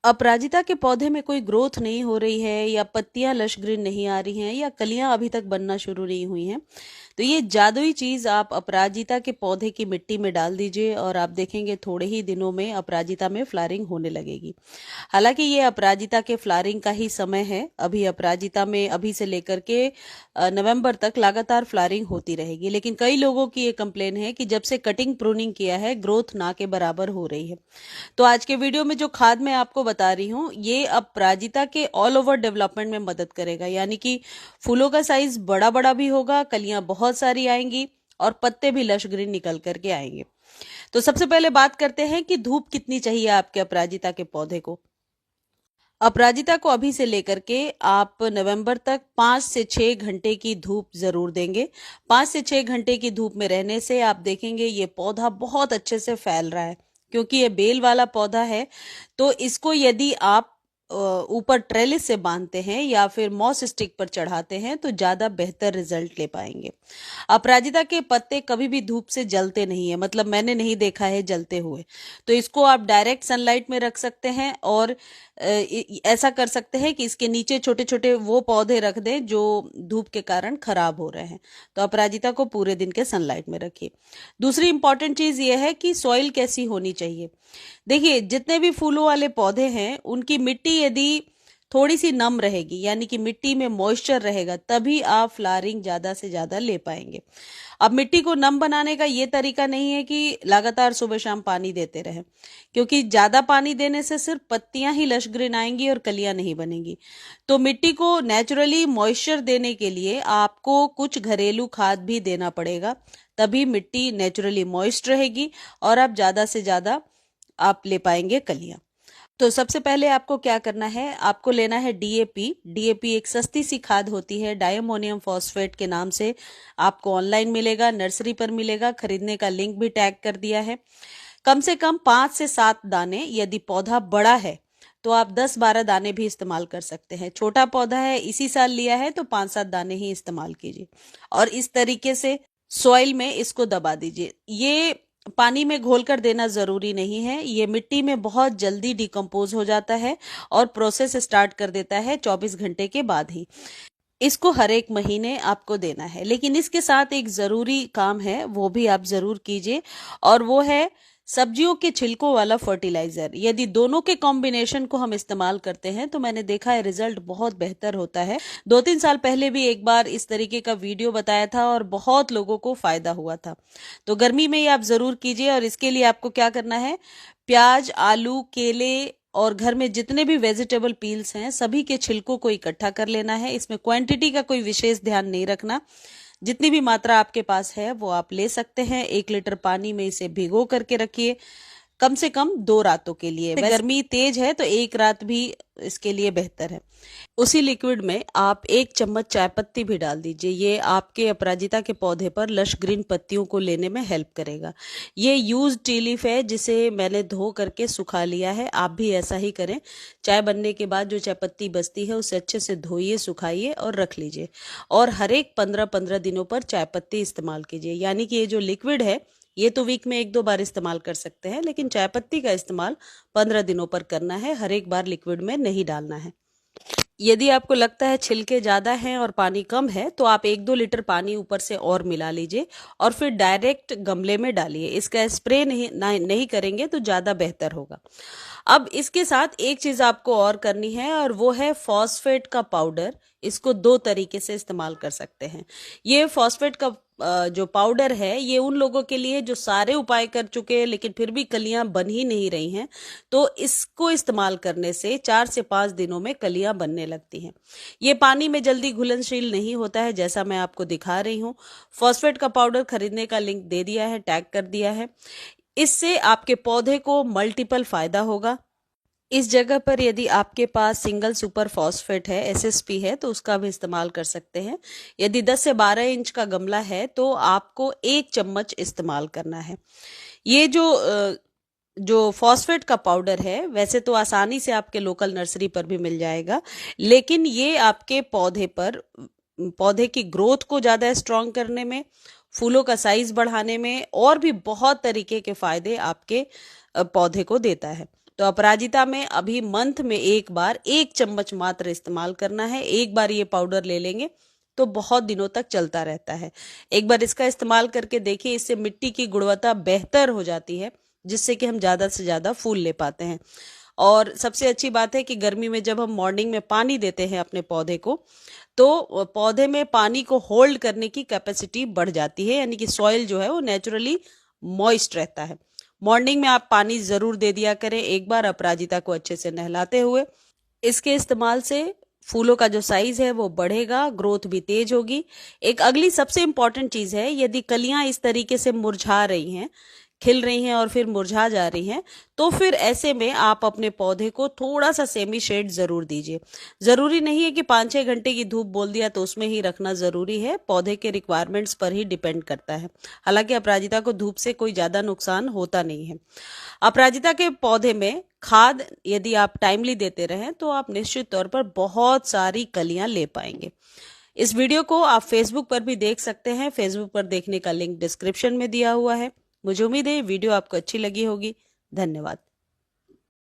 अपराजिता के पौधे में कोई ग्रोथ नहीं हो रही है या पत्तियां लश ग्रीन नहीं आ रही हैं या कलियां अभी तक बनना शुरू नहीं हुई हैं, तो ये जादुई चीज आप अपराजिता के पौधे की मिट्टी में डाल दीजिए और आप देखेंगे थोड़े ही दिनों में अपराजिता में फ्लावरिंग होने लगेगी। हालांकि ये अपराजिता के फ्लावरिंग का ही समय है। अभी अपराजिता में अभी से लेकर के नवंबर तक लगातार फ्लावरिंग होती रहेगी, लेकिन कई लोगों की ये कंप्लेन है कि जब से कटिंग प्रूनिंग किया है ग्रोथ ना के बराबर हो रही है। तो आज के वीडियो में जो खाद मैं आपको बता रही हूँ ये अपराजिता के ऑल ओवर डेवलपमेंट में मदद करेगा, यानी कि फूलों का साइज बड़ा बड़ा भी होगा, कलियां बहुत सारी आएंगी और पत्ते भी लश ग्रीन निकल करके आएंगे। तो सबसे पहले बात करते हैं कि धूप कितनी चाहिए आपके अपराजिता के पौधे को। अपराजिता को अभी से लेकर के आप नवंबर तक 5 से 6 घंटे की धूप जरूर देंगे। 5 से 6 घंटे की धूप में रहने से आप देखेंगे ये पौधा बहुत अच्छे से फैल रहा है। क्योंकि ये बेल वाला पौधा है तो इसको यदि आप ऊपर ट्रेलिस से बांधते हैं या फिर मॉस स्टिक पर चढ़ाते हैं तो ज्यादा बेहतर रिजल्ट ले पाएंगे। अपराजिता के पत्ते कभी भी धूप से जलते नहीं है, मतलब मैंने नहीं देखा है जलते हुए। तो इसको आप डायरेक्ट सनलाइट में रख सकते हैं और ऐसा कर सकते हैं कि इसके नीचे छोटे छोटे वो पौधे रख दें जो धूप के कारण खराब हो रहे हैं। तो अपराजिता को पूरे दिन के सनलाइट में रखिए। दूसरी इंपॉर्टेंट चीज ये है कि सॉइल कैसी होनी चाहिए। देखिए जितने भी फूलों वाले पौधे हैं उनकी मिट्टी यदि थोड़ी सी नम रहेगी, यानी कि मिट्टी में मॉइस्चर रहेगा, तभी आप फ्लावरिंग ज्यादा से ज्यादा ले पाएंगे। अब मिट्टी को नम बनाने का ये तरीका नहीं है कि लगातार सुबह शाम पानी देते रहें, क्योंकि ज्यादा पानी देने से सिर्फ पत्तियां ही लश ग्रीन आएंगी और कलियां नहीं बनेंगी। तो मिट्टी को नेचुरली मॉइस्चर देने के लिए आपको कुछ घरेलू खाद भी देना पड़ेगा, तभी मिट्टी नेचुरली मॉइस्ट रहेगी और आप ज्यादा से ज्यादा आप ले पाएंगे कलियां। तो सबसे पहले आपको क्या करना है, आपको लेना है डीएपी। डीएपी एक सस्ती सी खाद होती है, डायमोनियम फॉस्फेट के नाम से। आपको ऑनलाइन मिलेगा, नर्सरी पर मिलेगा, खरीदने का लिंक भी टैग कर दिया है। कम से कम 5 से 7 दाने, यदि पौधा बड़ा है तो आप 10-12 दाने भी इस्तेमाल कर सकते हैं। छोटा पौधा है, इसी साल लिया है, तो 5-7 दाने ही इस्तेमाल कीजिए और इस तरीके से सॉइल में इसको दबा दीजिए। ये पानी में घोलकर देना जरूरी नहीं है, ये मिट्टी में बहुत जल्दी डिकम्पोज हो जाता है और प्रोसेस स्टार्ट कर देता है 24 घंटे के बाद ही। इसको हर एक महीने आपको देना है, लेकिन इसके साथ एक जरूरी काम है, वो भी आप जरूर कीजिए, और वो है सब्जियों के छिलकों वाला फर्टिलाइजर। यदि दोनों के कॉम्बिनेशन को हम इस्तेमाल करते हैं तो मैंने देखा है रिजल्ट बहुत बेहतर होता है। 2-3 साल पहले भी एक बार इस तरीके का वीडियो बताया था और बहुत लोगों को फायदा हुआ था। तो गर्मी में ये आप जरूर कीजिए। और इसके लिए आपको क्या करना है, प्याज, आलू, केले और घर में जितने भी वेजिटेबल पील्स हैं सभी के छिलकों को इकट्ठा कर लेना है। इसमें क्वांटिटी का कोई विशेष ध्यान नहीं रखना, जितनी भी मात्रा आपके पास है वो आप ले सकते हैं। 1 लीटर पानी में इसे भिगो करके रखिए कम से कम 2 रातों के लिए। गर्मी तेज है तो 1 रात भी इसके लिए बेहतर है। उसी लिक्विड में आप 1 चम्मच चाय पत्ती भी डाल दीजिए। ये आपके अपराजिता के पौधे पर लश ग्रीन पत्तियों को लेने में हेल्प करेगा। ये यूज टी लीफ है जिसे मैंने धो करके सुखा लिया है, आप भी ऐसा ही करें। चाय बनने के बाद जो चाय पत्ती बचती है उसे अच्छे से धोइए, सुखाइए और रख लीजिए, और हर एक 15-15 दिनों पर चाय पत्ती इस्तेमाल कीजिए। यानी कि ये जो लिक्विड है ये तो वीक में 1-2 बार इस्तेमाल कर सकते हैं, लेकिन चाय पत्ती का इस्तेमाल 15 दिनों पर करना है, हर एक बार लिक्विड में नहीं डालना है। यदि आपको लगता है छिलके ज्यादा हैं और पानी कम है तो आप 1-2 लीटर पानी ऊपर से और मिला लीजिए और फिर डायरेक्ट गमले में डालिए। इसका स्प्रे नहीं करेंगे तो ज्यादा बेहतर होगा। अब इसके साथ एक चीज आपको और करनी है और वो है फॉस्फेट का पाउडर। इसको 2 तरीके से इस्तेमाल कर सकते हैं। ये फॉस्फेट का जो पाउडर है ये उन लोगों के लिए जो सारे उपाय कर चुके हैं लेकिन फिर भी कलियां बन ही नहीं रही हैं, तो इसको इस्तेमाल करने से 4 से 5 दिनों में कलियां बनने लगती हैं। ये पानी में जल्दी घुलनशील नहीं होता है, जैसा मैं आपको दिखा रही हूँ। फॉस्फेट का पाउडर खरीदने का लिंक दे दिया है, टैग कर दिया है। इससे आपके पौधे को मल्टीपल फायदा होगा। इस जगह पर यदि आपके पास सिंगल सुपर फॉस्फेट है, एसएसपी है, तो उसका भी इस्तेमाल कर सकते हैं। यदि 10 से 12 इंच का गमला है तो आपको 1 चम्मच इस्तेमाल करना है। ये जो फॉस्फेट का पाउडर है वैसे तो आसानी से आपके लोकल नर्सरी पर भी मिल जाएगा, लेकिन ये आपके पौधे की ग्रोथ को ज्यादा स्ट्रांग करने में, फूलों का साइज बढ़ाने में और भी बहुत तरीके के फायदे आपके पौधे को देता है। तो अपराजिता में अभी मंथ में एक बार 1 चम्मच मात्र इस्तेमाल करना है। एक बार ये पाउडर ले लेंगे तो बहुत दिनों तक चलता रहता है। एक बार इसका इस्तेमाल करके देखिए, इससे मिट्टी की गुणवत्ता बेहतर हो जाती है, जिससे कि हम ज़्यादा से ज़्यादा फूल ले पाते हैं। और सबसे अच्छी बात है कि गर्मी में जब हम मॉर्निंग में पानी देते हैं अपने पौधे को, तो पौधे में पानी को होल्ड करने की कैपेसिटी बढ़ जाती है, यानी कि सॉइल जो है वो नेचुरली मॉइस्ट रहता है। मॉर्निंग में आप पानी ज़रूर दे दिया करें एक बार, अपराजिता को अच्छे से नहलाते हुए। इसके इस्तेमाल से फूलों का जो साइज है वो बढ़ेगा, ग्रोथ भी तेज होगी। एक अगली सबसे इंपॉर्टेंट चीज है, यदि कलियां इस तरीके से मुरझा रही हैं, खिल रही हैं और फिर मुरझा जा रही हैं, तो फिर ऐसे में आप अपने पौधे को थोड़ा सा सेमी शेड जरूर दीजिए। जरूरी नहीं है कि 5-6 घंटे की धूप बोल दिया तो उसमें ही रखना जरूरी है, पौधे के रिक्वायरमेंट्स पर ही डिपेंड करता है। हालांकि अपराजिता को धूप से कोई ज्यादा नुकसान होता नहीं है। अपराजिता के पौधे में खाद यदि आप टाइमली देते रहें तो आप निश्चित तौर पर बहुत सारी कलियां ले पाएंगे। इस वीडियो को आप फेसबुक पर भी देख सकते हैं। फेसबुक पर देखने का लिंक डिस्क्रिप्शन में दिया हुआ है। मुझे उम्मीद है वीडियो आपको अच्छी लगी होगी। धन्यवाद।